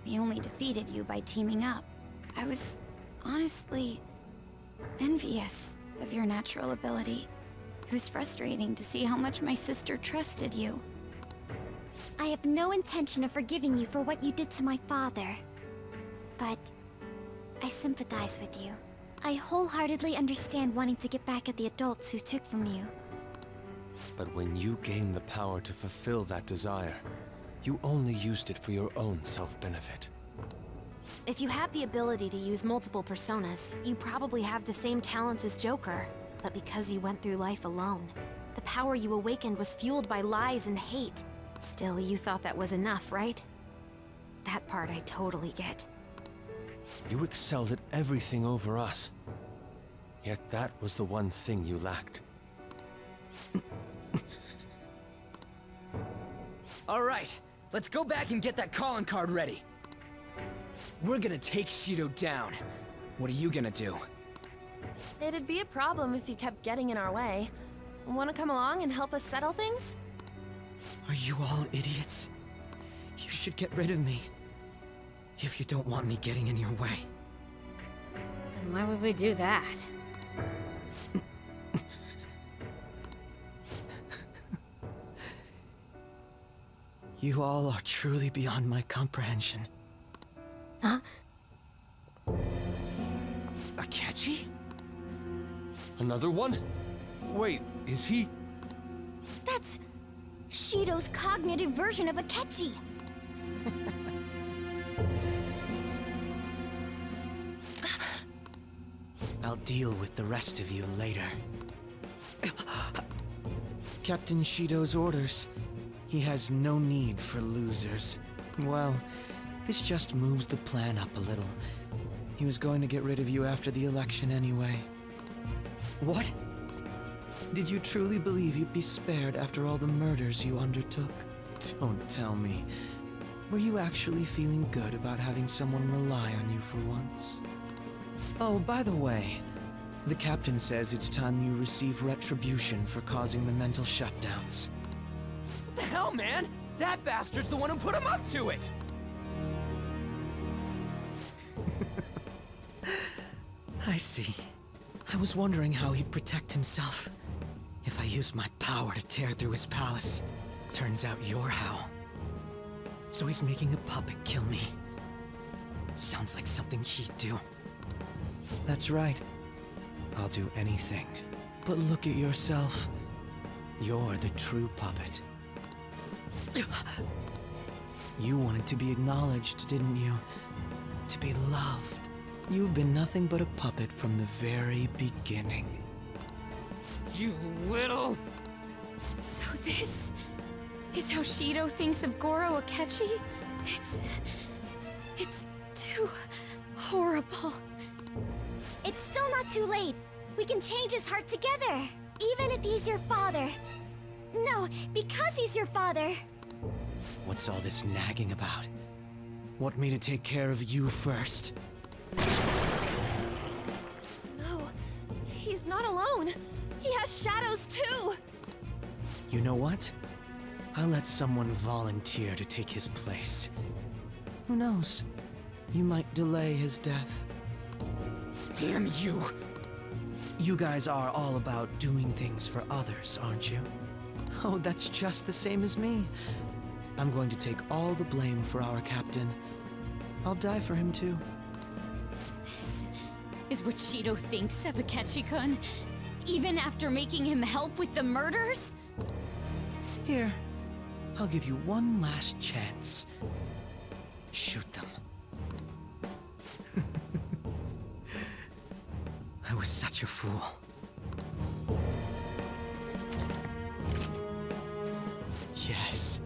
We only defeated you by teaming up. I was honestly envious of your natural ability. It was frustrating to see how much my sister trusted you. I have no intention of forgiving you for what you did to my father. But I sympathize with you. I wholeheartedly understand wanting to get back at the adults who took from you. But when you gained the power to fulfill that desire, you only used it for your own self-benefit. If you have the ability to use multiple personas, you probably have the same talents as Joker. But because you went through life alone, the power you awakened was fueled by lies and hate. Still, you thought that was enough, right? That part I totally get. You excelled at everything over us. Yet that was the one thing you lacked. All right, let's go back and get that calling card ready. We're gonna take Shido down. What are you gonna do? It'd be a problem if you kept getting in our way. Want to come along and help us settle things? Are you all idiots? You should get rid of me. If you don't want me getting in your way. And why would we do that? You all are truly beyond my comprehension. Huh? Akechi? Another one? Wait, is he... That's Shido's cognitive version of Akechi. I'll deal with the rest of you later. Captain Shido's orders. He has no need for losers. Well, this just moves the plan up a little. He was going to get rid of you after the election anyway. What? Did you truly believe you'd be spared after all the murders you undertook? Don't tell me. Were you actually feeling good about having someone rely on you for once? Oh, by the way, the captain says it's time you receive retribution for causing the mental shutdowns. What the hell, man? That bastard's the one who put him up to it! I see. I was wondering how he'd protect himself. If I used my power to tear through his palace. Turns out you're how. So he's making a puppet kill me. Sounds like something he'd do. That's right. I'll do anything. But look at yourself. You're the true puppet. You wanted to be acknowledged, didn't you? To be loved. You've been nothing but a puppet from the very beginning. You little... So this is how Shido thinks of Goro Akechi? It's too horrible. It's still not too late. We can change his heart together. Even if he's your father. No, because he's your father. What's all this nagging about? Want me to take care of you first? No, he's not alone. He has shadows too. You know what? I'll let someone volunteer to take his place. Who knows? You might delay his death. Damn you! You guys are all about doing things for others, aren't you? Oh, that's just the same as me. I'm going to take all the blame for our captain. I'll die for him too. This is what Shido thinks of Akechi-kun? Even after making him help with the murders? Here, I'll give you one last chance. Shoot them. I was such a fool. Yes.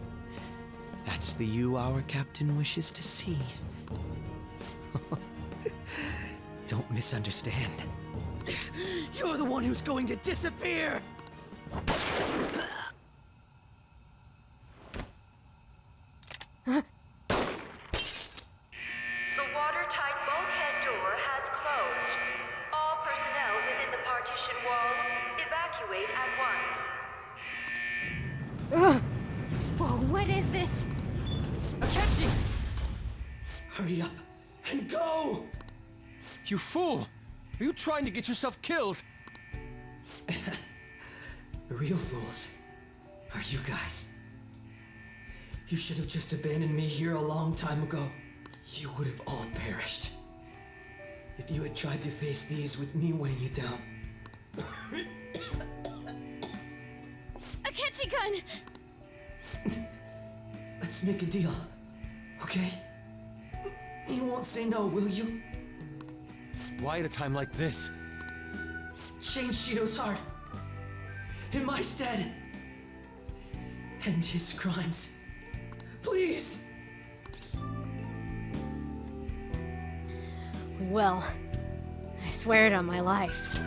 That's the you our captain wishes to see. Don't misunderstand. You're the one who's going to disappear! The watertight bulkhead door has closed. All personnel within the partition wall, evacuate at once. Whoa, what is this? Akechi! Hurry up and go! You fool! Are you trying to get yourself killed? The real fools are you guys. You should have just abandoned me here a long time ago. You would have all perished. If you had tried to face these with me weighing you down. Akechi-kun! Let's make a deal, okay? You won't say no, will you? Why at a time like this? Change Shido's heart. In my stead. End his crimes. Please! Well, I swear it on my life.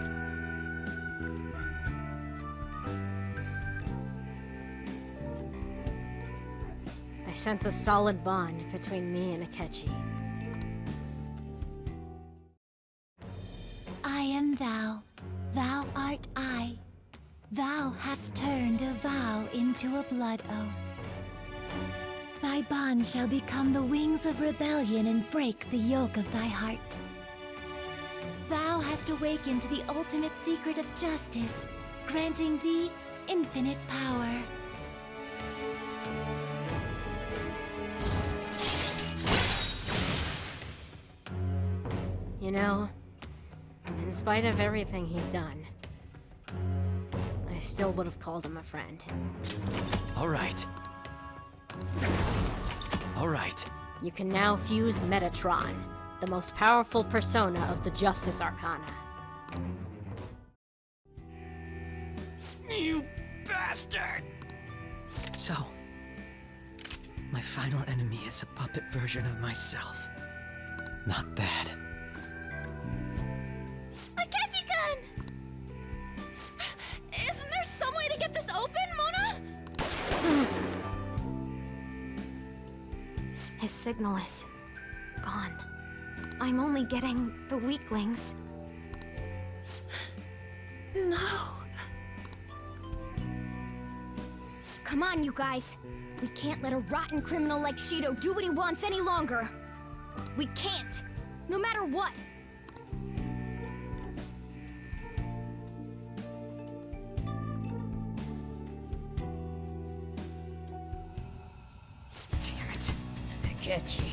I sense a solid bond between me and Akechi. I am thou. Thou art I. Thou hast turned a vow into a blood oath. Thy bond shall become the wings of rebellion and break the yoke of thy heart. Thou hast awakened to the ultimate secret of justice, granting thee infinite power. You know, in spite of everything he's done, I still would have called him a friend. All right. All right. You can now fuse Metatron, the most powerful persona of the Justice Arcana. You bastard! So, my final enemy is a puppet version of myself. Not bad. Akechi-kun! Isn't there some way to get this open, Mona? His signal is gone. I'm only getting the weaklings. No. Come on, you guys. We can't let a rotten criminal like Shido do what he wants any longer. We can't. No matter what. Damn it. Akechi.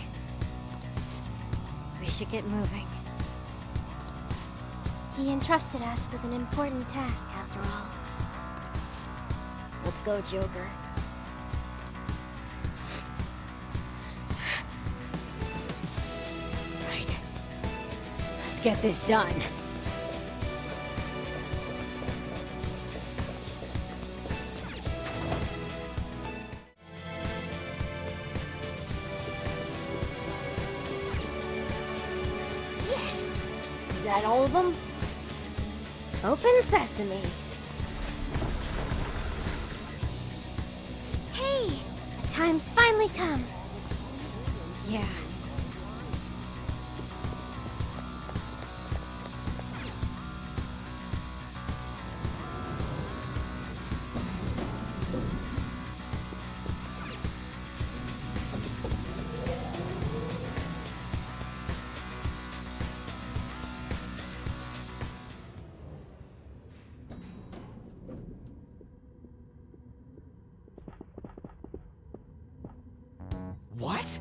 We should get moving. He entrusted us with an important task, after all. Let's go, Joker. Right. Let's get this done. Yes! Is that all of them? Open sesame. Hey! The time's finally come. Yeah. What?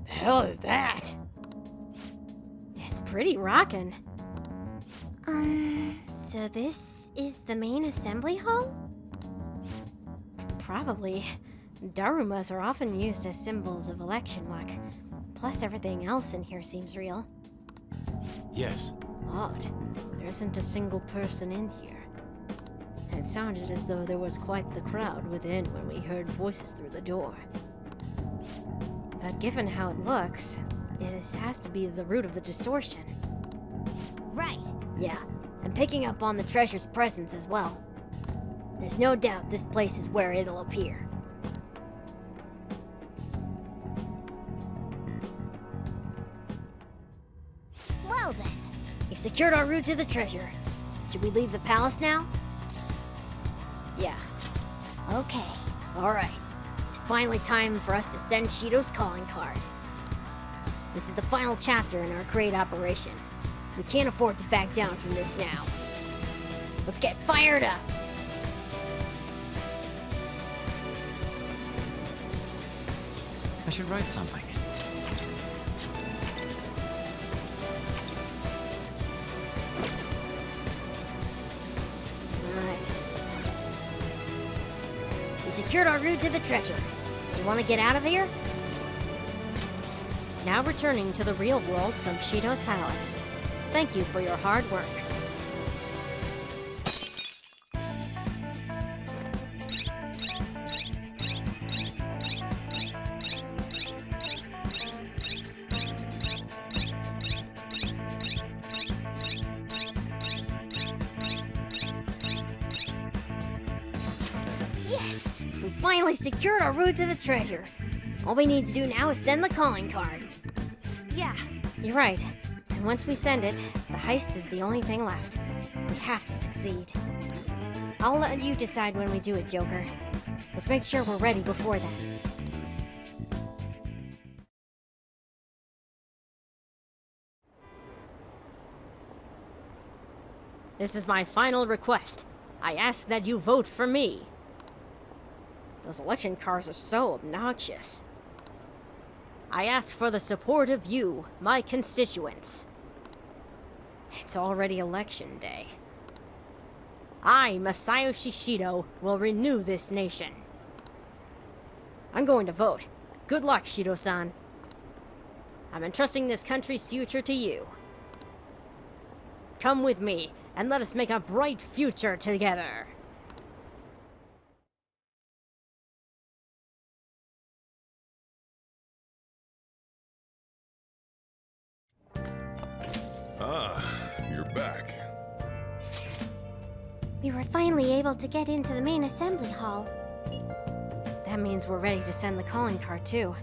The hell is that? It's pretty rockin'. So this is the main assembly hall? Probably. Darumas are often used as symbols of election luck. Plus, everything else in here seems real. Yes. Odd. There isn't a single person in here. It sounded as though there was quite the crowd within when we heard voices through the door. But given how it looks, has to be the root of the distortion. Right. Yeah, and picking up on the treasure's presence as well. There's no doubt this place is where it'll appear. Well then. We've secured our route to the treasure. Should we leave the palace now? Yeah. Okay. Alright. It's finally time for us to send Shido's calling card. This is the final chapter in our great operation. We can't afford to back down from this now. Let's get fired up! I should write something. Alright. We secured our route to the treasure. Do you want to get out of here? Now returning to the real world from Shido's palace. Thank you for your hard work. Yes! We finally secured our route to the treasure. All we need to do now is send the calling card. Yeah. You're right. And once we send it, the heist is the only thing left. We have to succeed. I'll let you decide when we do it, Joker. Let's make sure we're ready before then. This is my final request. I ask that you vote for me. Those election cards are so obnoxious. I ask for the support of you, my constituents. It's already election day. I, Masayoshi Shido, will renew this nation. I'm going to vote. Good luck, Shido-san. I'm entrusting this country's future to you. come with me, and let us make a bright future together. Ah, you're back. We were finally able to get into the main assembly hall. That means we're ready to send the calling card too.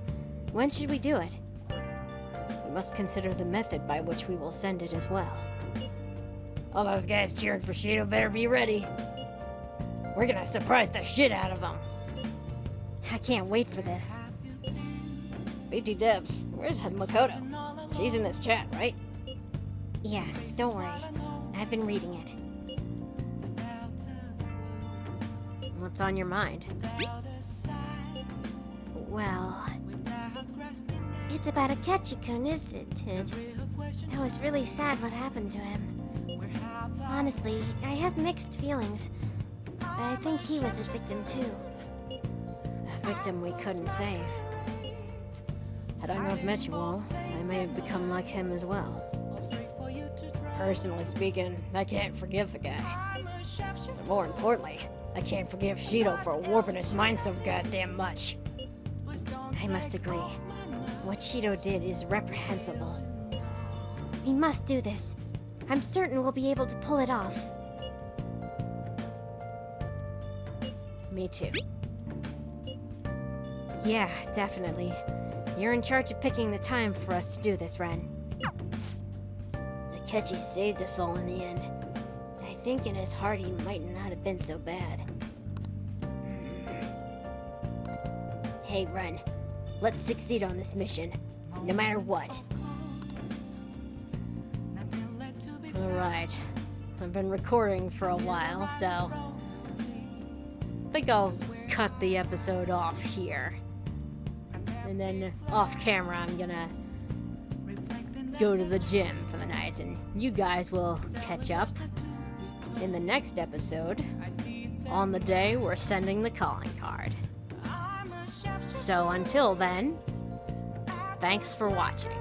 When should we do it? We must consider the method by which we will send it as well. All those guys cheering for Shido better be ready. We're gonna surprise the shit out of them. I can't wait for this. BT Dubs, where's Makoto? She's in this chat, right? Yes, don't worry. I've been reading it. What's on your mind? Well, it's about Akechi-kun, isn't it? That was really sad what happened to him. Honestly, I have mixed feelings, but I think he was a victim too. A victim we couldn't save. Had I not met you all, I may have become like him as well. Personally speaking, I can't forgive the guy. But more importantly, I can't forgive Shido for warping his mind so goddamn much. I must agree. What Shido did is reprehensible. We must do this. I'm certain we'll be able to pull it off. Me too. Yeah, definitely. You're in charge of picking the time for us to do this, Ren. Akechi saved us all in the end. I think in his heart he might not have been so bad. Hey, Ren. Let's succeed on this mission, no matter what. Alright. I've been recording for a while, so I think I'll cut the episode off here. And then off camera, I'm gonna go to the gym for the night, and you guys will catch up in the next episode on the day we're sending the calling card. So until then, thanks for watching.